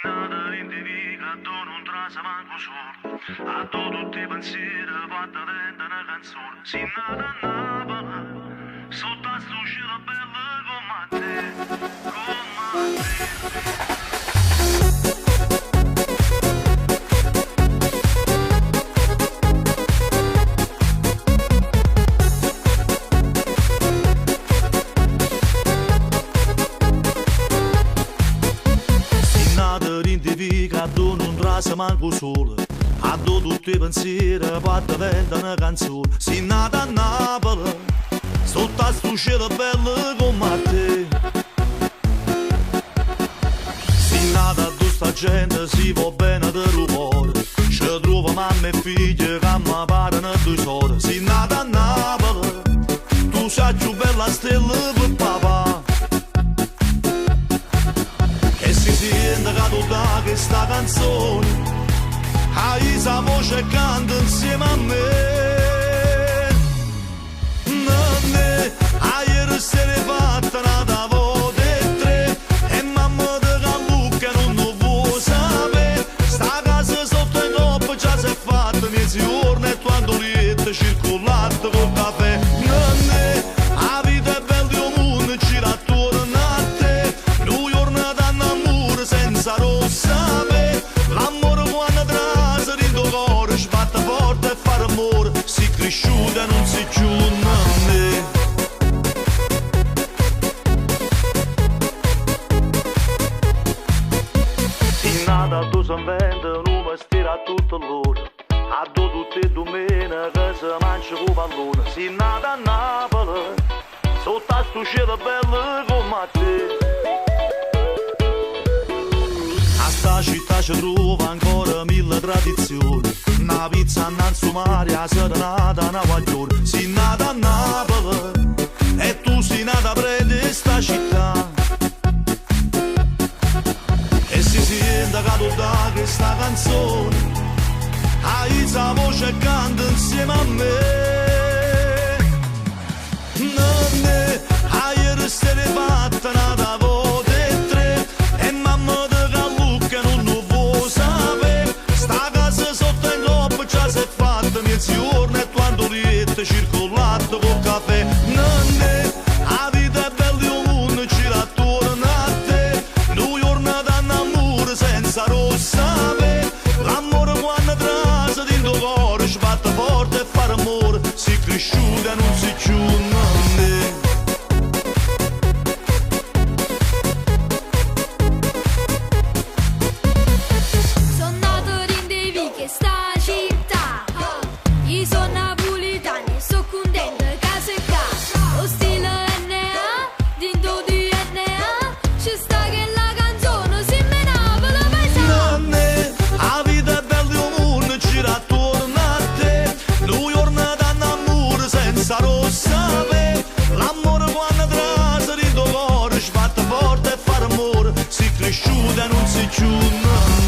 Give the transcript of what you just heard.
nata l'indivica, tu non trasa manco solo. A tu tutti i pensieri, fatta venta una canzone. Si nata a Napoli, sotto a sto cielo bello come te, come te. Tu non trasa manco solo, a tu tutti i pensieri, fatta venta una canzone. Si nata a Napoli, sotto a sto cielo bello come te. Si nata a questa gente, si va bene del rumore. Ci trova mamma e figlie che mi parlano due sorelle. Si nata a Napoli, tu sei più bella stella per papà. E si sente che tu da questa canzone, hai sa voce canta insieme a me. Nanne, ieri sera fatta una volta e tre, e mamma di Callucca non lo vuoi sapere. Sta casa sotto i coppi già si è fatta mezzi giorni e quando lietta circolata col caffè. Nanne, la vita è bella di un mondo, gira attorno a te. Lui giorno d'annamore senza rossa sapere. L'amore quando trasa dentro il cuore sbatte forte e fa rumore. Si cresciuta e non si giunta a me. Si nata tu si inventa un mestiere a tutto l'ora. A due tutte e domeniche si mangia con pallone. Si nata a Napoli, sotto a sto cielo bello come te. A sta città ci trova ancora mille tradizioni. Una pizza a Nanzumaria, serenata a Navaglione. Si nata a Napoli e tu sei nata prete sta città. E si sente che tu da questa canzone, hai sa voce e canta insieme a me. Nanne, ieri sera fatta una volta e tre, e mamma di Callucca non lo vuoi sapere. Sta casa sotto in coppa già si è fatta mezzi giorni e quando lietta circolata col caffè. Nanne, la vita è bella di un mondo, gira attorno a te. Lui giorno d'annamore senza rossa sapere. L'amore quando trasa dentro il cuore sbatte forte e fa rumore. Si cresciuta e non si giunta a me. Sono nato in Devi che sta città. Io sono napolitano e sono contento che se ca. Lo stile NA, dentro di NA, ci sta che la canzone si me Napoli paesa. Nanne, la vita è bella di un mondo, gira attorno a te. Lui giorno d'annamore senza rossa sapere. L'amore quando trasa dentro il cuore sbatte forte e fa rumore. Si cresciuta e non si giunta.